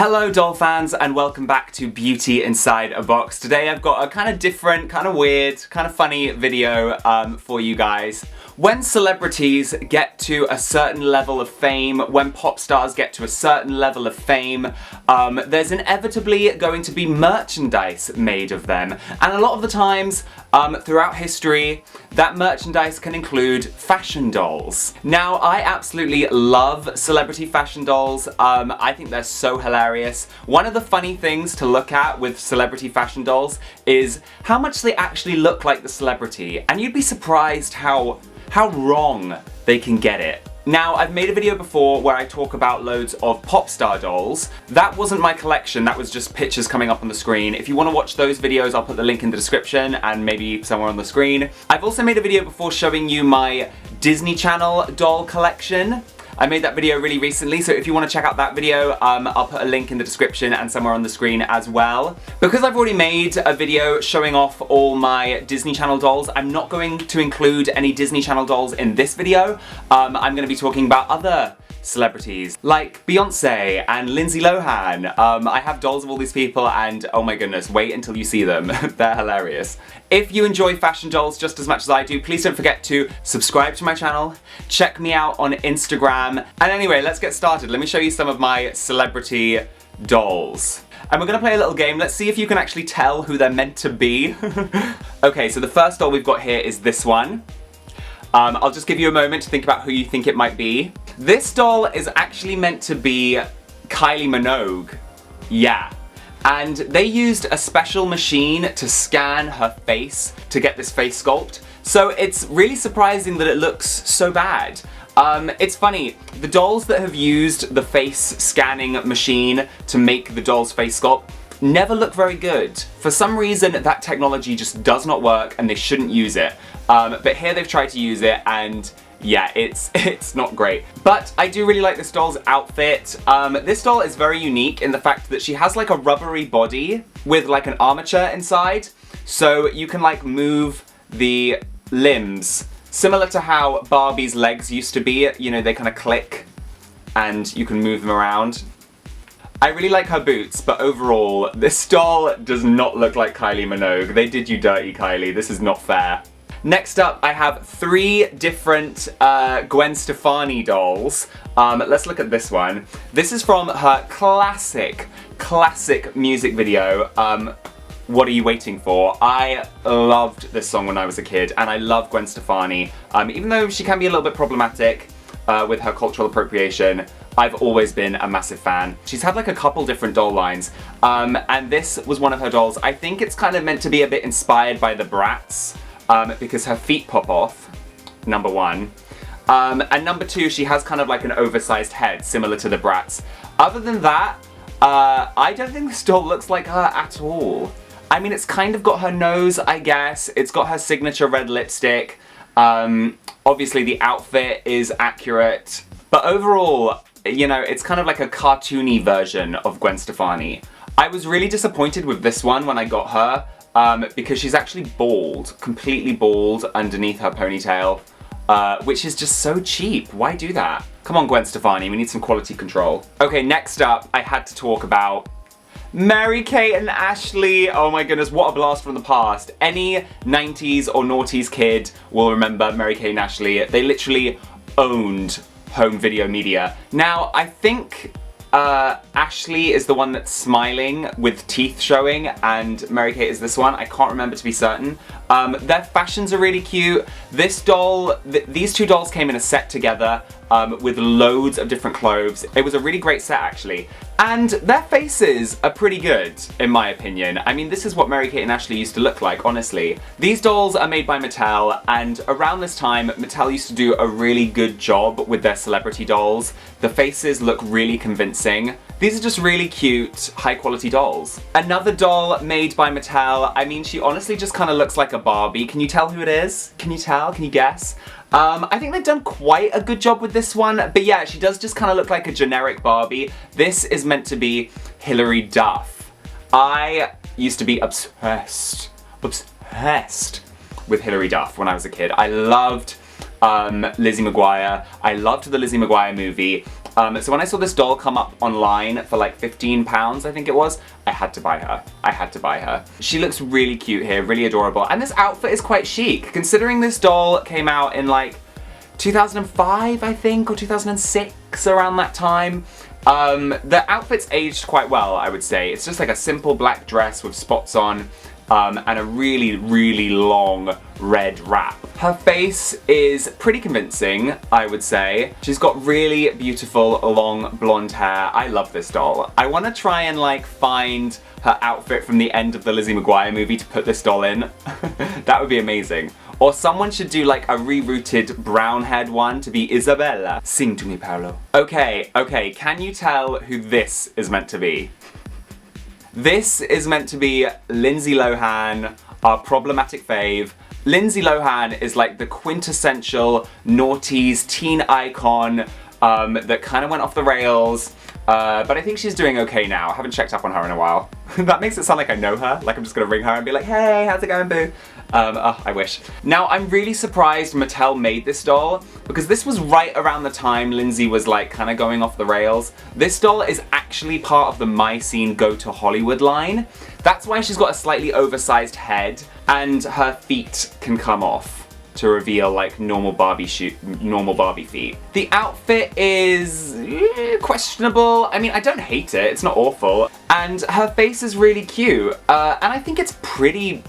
Hello doll fans and welcome back to Beauty Inside a Box. Today I've got a kind of different, kind of weird, kind of funny video for you guys. When celebrities get to a certain level of fame, when pop stars get to a certain level of fame, there's inevitably going to be merchandise made of them. And a lot of the times, throughout history, that merchandise can include fashion dolls. Now, I absolutely love celebrity fashion dolls. I think they're so hilarious. One of the funny things to look at with celebrity fashion dolls is how much they actually look like the celebrity. And you'd be surprised how wrong they can get it. Now, I've made a video before where I talk about loads of pop star dolls. That wasn't my collection, that was just pictures coming up on the screen. If you want to watch those videos, I'll put the link in the description and maybe somewhere on the screen. I've also made a video before showing you my Disney Channel doll collection. I made that video really recently, so if you want to check out that video, I'll put a link in the description and somewhere on the screen as well. Because I've already made a video showing off all my Disney Channel dolls, I'm not going to include any Disney Channel dolls in this video. I'm going to be talking about other celebrities like Beyonce and Lindsay Lohan. I have dolls of all these people and oh my goodness, wait until you see them. They're hilarious. If you enjoy fashion dolls just as much as I do, please don't forget to subscribe to my channel, check me out on Instagram, and anyway, let's get started. Let me show you some of my celebrity dolls. And we're gonna play a little game. Let's see if you can actually tell who they're meant to be. Okay, so the first doll we've got here is this one. I'll just give you a moment to think about who you think it might be. This doll is actually meant to be Kylie Minogue. Yeah. And they used a special machine to scan her face to get this face sculpt. So it's really surprising that it looks so bad. It's funny, the dolls that have used the face scanning machine to make the doll's face sculpt never look very good. For some reason, that technology just does not work and they shouldn't use it. But here they've tried to use it and yeah, it's not great. But I do really like this doll's outfit. This doll is very unique in the fact that she has like a rubbery body with like an armature inside. So you can like move the limbs, similar to how Barbie's legs used to be. You know, they kind of click and you can move them around. I really like her boots, but overall, this doll does not look like Kylie Minogue. They did you dirty, Kylie. This is not fair. Next up, I have three different Gwen Stefani dolls. Let's look at this one. This is from her classic music video, What Are You Waiting For? I loved this song when I was a kid, and I love Gwen Stefani. Even though she can be a little bit problematic with her cultural appropriation, I've always been a massive fan. She's had like a couple different doll lines, and this was one of her dolls. I think it's kind of meant to be a bit inspired by the Bratz, because her feet pop off, number one. And number two, she has kind of like an oversized head, similar to the Bratz. Other than that, I don't think this doll looks like her at all. I mean, it's kind of got her nose, I guess. It's got her signature red lipstick. Obviously, the outfit is accurate. But overall, you know, it's kind of like a cartoony version of Gwen Stefani. I was really disappointed with this one when I got her. Because she's actually bald, completely bald underneath her ponytail, which is just so cheap. Why do that? Come on, Gwen Stefani, we need some quality control. Okay, next up, I had to talk about Mary-Kate and Ashley. Oh my goodness, what a blast from the past. Any 90s or noughties kid will remember Mary-Kate and Ashley. They literally owned home video media. Now, I think Ashley is the one that's smiling with teeth showing, and Mary-Kate is this one. I can't remember to be certain. Their fashions are really cute. This doll, these two dolls came in a set together with loads of different clothes. It was a really great set actually. And their faces are pretty good, in my opinion. I mean, this is what Mary-Kate and Ashley used to look like, honestly. These dolls are made by Mattel, and around this time, Mattel used to do a really good job with their celebrity dolls. The faces look really convincing. These are just really cute, high-quality dolls. Another doll made by Mattel, I mean, she honestly just kind of looks like a Barbie. Can you tell who it is? Can you tell? Can you guess? I think they've done quite a good job with this one, but yeah, she does just kind of look like a generic Barbie. This is meant to be Hilary Duff. I used to be obsessed with Hilary Duff when I was a kid. I loved Lizzie McGuire. I loved the Lizzie McGuire movie. So when I saw this doll come up online for like £15, I think it was, I had to buy her. I had to buy her. She looks really cute here, really adorable. And this outfit is quite chic, considering this doll came out in like 2005, I think, or 2006, around that time. The outfit's aged quite well, I would say. It's just like a simple black dress with spots on, and a really, really long red wrap. Her face is pretty convincing, I would say. She's got really beautiful, long blonde hair. I love this doll. I want to try and like find her outfit from the end of the Lizzie McGuire movie to put this doll in. That would be amazing. Or someone should do like a rerouted brown-haired one to be Isabella. Sing to me, Paolo. Okay, can you tell who this is meant to be? This is meant to be Lindsay Lohan, our problematic fave. Lindsay Lohan is like the quintessential noughties teen icon that kind of went off the rails. But I think she's doing okay now. I haven't checked up on her in a while. That makes it sound like I know her, like I'm just gonna ring her and be like, hey, how's it going, boo? Oh, I wish. Now, I'm really surprised Mattel made this doll, because this was right around the time Lindsay was like kind of going off the rails. This doll is actually part of the My Scene Go to Hollywood line. That's why she's got a slightly oversized head, and her feet can come off to reveal like normal Barbie feet. The outfit is questionable. I mean, I don't hate it, it's not awful. And her face is really cute. And I think it's pretty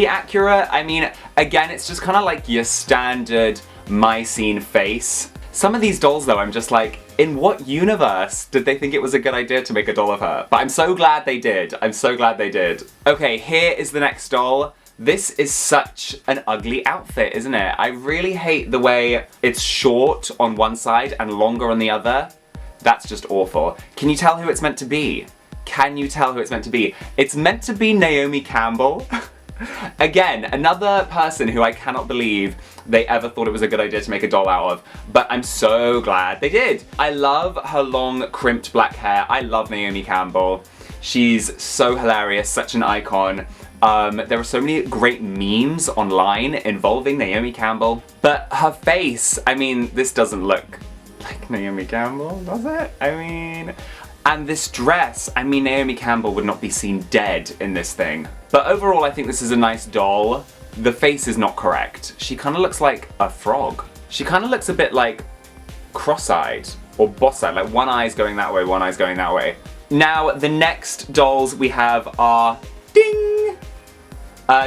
accurate. I mean, again, it's just kind of like your standard My Scene face. Some of these dolls though, I'm just like, in what universe did they think it was a good idea to make a doll of her? But I'm so glad they did. I'm so glad they did. Okay, here is the next doll. This is such an ugly outfit, isn't it? I really hate the way it's short on one side and longer on the other. That's just awful. Can you tell who it's meant to be? Can you tell who it's meant to be? It's meant to be Naomi Campbell. Again, another person who I cannot believe they ever thought it was a good idea to make a doll out of, but I'm so glad they did. I love her long, crimped black hair. I love Naomi Campbell. She's so hilarious, such an icon. There are so many great memes online involving Naomi Campbell, but her face, I mean, this doesn't look like Naomi Campbell, does it? I mean, and this dress, I mean, Naomi Campbell would not be seen dead in this thing. But overall, I think this is a nice doll. The face is not correct. She kind of looks like a frog. She kind of looks a bit like cross-eyed or boss-eyed, like one eye's going that way, one eye's going that way. Now, the next dolls we have are, ding!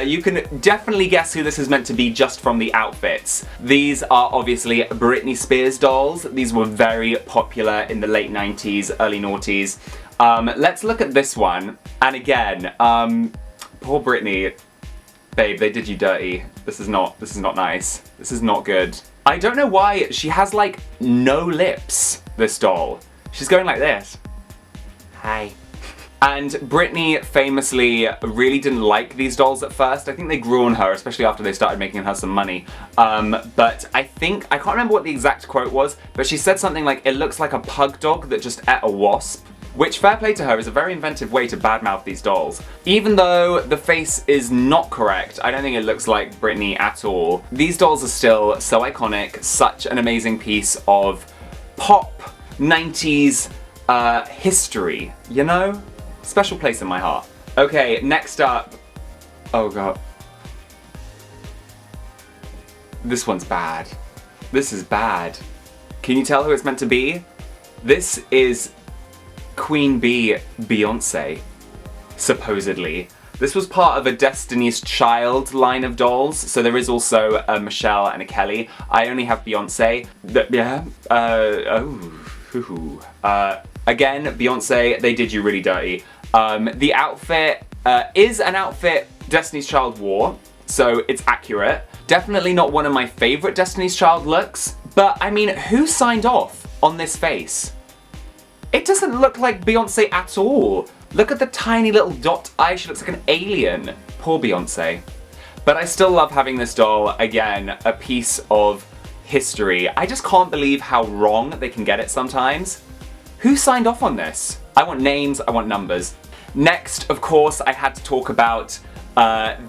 You can definitely guess who this is meant to be just from the outfits. These are obviously Britney Spears dolls. These were very popular in the late 90s, early noughties. Let's look at this one. And again, poor Britney. Babe, they did you dirty. This is not nice. This is not good. I don't know why she has like no lips, this doll. She's going like this. Hi. And Britney famously really didn't like these dolls at first. I think they grew on her, especially after they started making her some money. But I can't remember what the exact quote was, but she said something like, it looks like a pug dog that just ate a wasp. Which, fair play to her, is a very inventive way to badmouth these dolls. Even though the face is not correct, I don't think it looks like Britney at all. These dolls are still so iconic, such an amazing piece of pop 90s history, you know? Special place in my heart. Okay, next up. Oh god. This one's bad. This is bad. Can you tell who it's meant to be? This is Queen Bee Beyonce, supposedly. This was part of a Destiny's Child line of dolls, so there is also a Michelle and a Kelly. I only have Beyonce. Again, Beyonce, they did you really dirty. The outfit is an outfit Destiny's Child wore, so it's accurate. Definitely not one of my favorite Destiny's Child looks, but I mean, who signed off on this face? It doesn't look like Beyonce at all. Look at the tiny little dot eye, she looks like an alien. Poor Beyonce. But I still love having this doll, again, a piece of history. I just can't believe how wrong they can get it sometimes. Who signed off on this? I want names, I want numbers. Next, of course, I had to talk about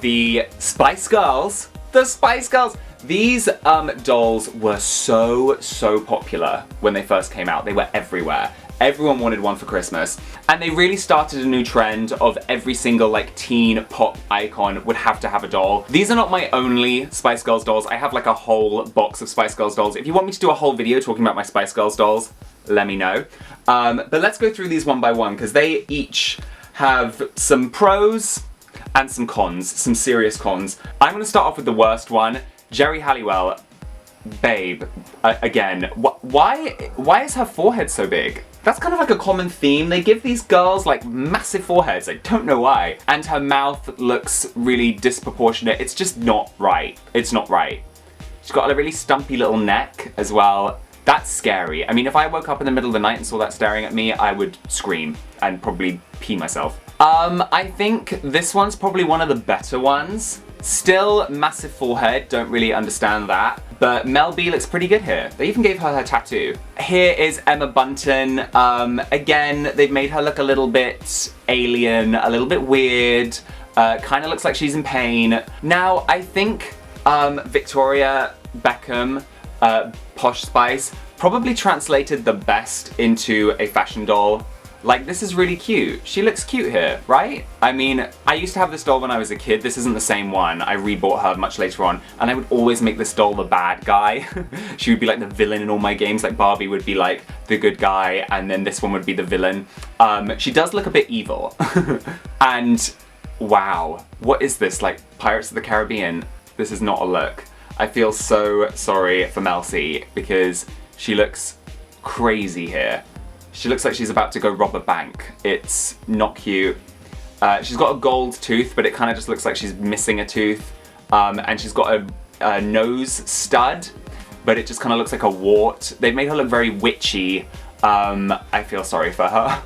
the Spice Girls. The Spice Girls! These dolls were so popular when they first came out. They were everywhere. Everyone wanted one for Christmas. And they really started a new trend of every single like teen pop icon would have to have a doll. These are not my only Spice Girls dolls. I have like a whole box of Spice Girls dolls. If you want me to do a whole video talking about my Spice Girls dolls, let me know. But let's go through these one by one because they each have some pros and some cons, some serious cons. I'm gonna start off with the worst one. Jerry Halliwell, babe, again, why is her forehead so big? That's kind of like a common theme. They give these girls like massive foreheads. I don't know why. And her mouth looks really disproportionate. It's just not right. It's not right. She's got a really stumpy little neck as well. That's scary. I mean, if I woke up in the middle of the night and saw that staring at me, I would scream and probably pee myself. I think this one's probably one of the better ones. Still massive forehead, don't really understand that. But Mel B looks pretty good here. They even gave her tattoo. Here is Emma Bunton. Again, they've made her look a little bit alien, a little bit weird. Kind of looks like she's in pain. Now, I think Victoria Beckham, Posh Spice, probably translated the best into a fashion doll. Like, this is really cute. She looks cute here, right? I mean, I used to have this doll when I was a kid. This isn't the same one. I rebought her much later on, and I would always make this doll the bad guy. She would be like the villain in all my games. Like, Barbie would be like the good guy, and then this one would be the villain. She does look a bit evil. And, wow. What is this? Like, Pirates of the Caribbean? This is not a look. I feel so sorry for Mel C, because she looks crazy here. She looks like she's about to go rob a bank. It's not cute. She's got a gold tooth, but it kind of just looks like she's missing a tooth. And she's got a nose stud, but it just kind of looks like a wart. They've made her look very witchy. I feel sorry for her.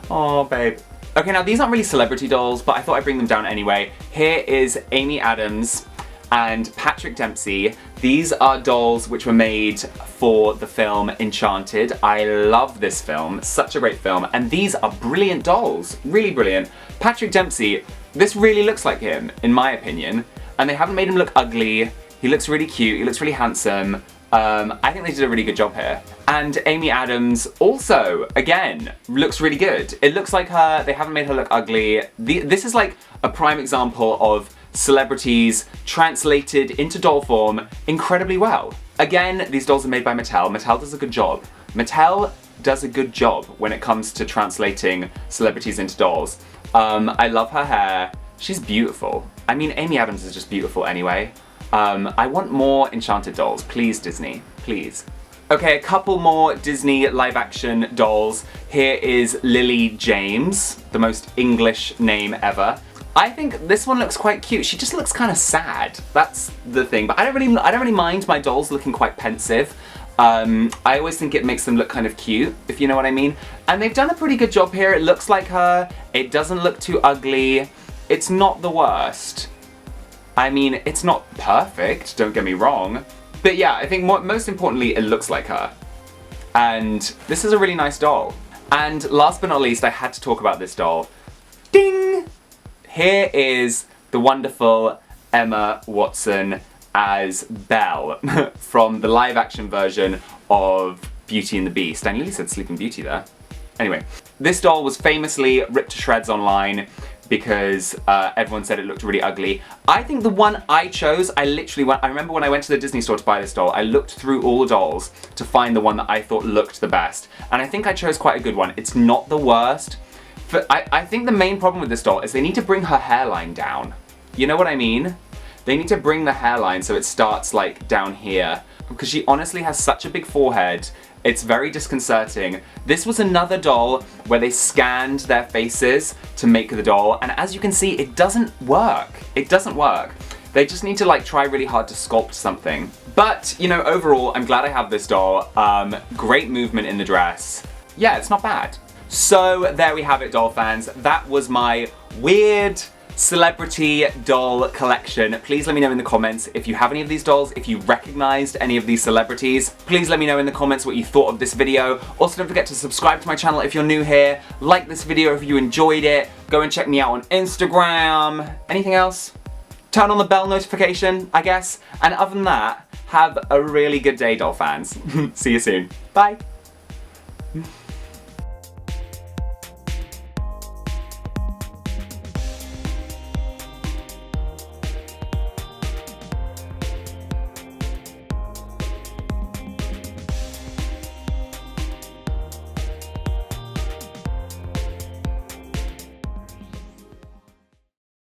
Oh, babe. Okay, now these aren't really celebrity dolls, but I thought I'd bring them down anyway. Here is Amy Adams and Patrick Dempsey. These are dolls which were made for the film Enchanted. I love this film, such a great film, and these are brilliant dolls, really brilliant. Patrick Dempsey, this really looks like him, in my opinion, and they haven't made him look ugly. He looks really cute, he looks really handsome. I think they did a really good job here. And Amy Adams also, again, looks really good. It looks like her, they haven't made her look ugly. This is like a prime example of celebrities translated into doll form incredibly well. Again, these dolls are made by Mattel. Mattel does a good job. Mattel does a good job when it comes to translating celebrities into dolls. I love her hair. She's beautiful. I mean, Amy Adams is just beautiful anyway. I want more Enchanted dolls. Please, Disney. Please. Okay, a couple more Disney live-action dolls. Here is Lily James, the most English name ever. I think this one looks quite cute. She just looks kind of sad. That's the thing. But I don't really mind my dolls looking quite pensive. I always think it makes them look kind of cute, if you know what I mean. And they've done a pretty good job here. It looks like her. It doesn't look too ugly. It's not the worst. I mean, it's not perfect, don't get me wrong. But yeah, I think most importantly, it looks like her. And this is a really nice doll. And last but not least, I had to talk about this doll. Ding! Here is the wonderful Emma Watson as Belle from the live action version of Beauty and the Beast. I nearly said Sleeping Beauty there. Anyway, this doll was famously ripped to shreds online because everyone said it looked really ugly. I think the one I chose, I remember when I went to the Disney store to buy this doll, I looked through all the dolls to find the one that I thought looked the best. And I think I chose quite a good one. It's not the worst. But I think the main problem with this doll is they need to bring her hairline down. You know what I mean? They need to bring the hairline so it starts like down here. Because she honestly has such a big forehead. It's very disconcerting. This was another doll where they scanned their faces to make the doll, and as you can see, it doesn't work. It doesn't work. They just need to like try really hard to sculpt something. But, you know, overall, I'm glad I have this doll. Great movement in the dress. Yeah, it's not bad. So there we have it, doll fans. That was my weird celebrity doll collection. Please let me know in the comments if you have any of these dolls, if you recognized any of these celebrities. Please let me know in the comments what you thought of this video. Also, don't forget to subscribe to my channel if you're new here. Like this video if you enjoyed it. Go and check me out on Instagram. Anything else? turn on the bell notification, I guess. And other than that, have a really good day, doll fans. See you soon. Bye.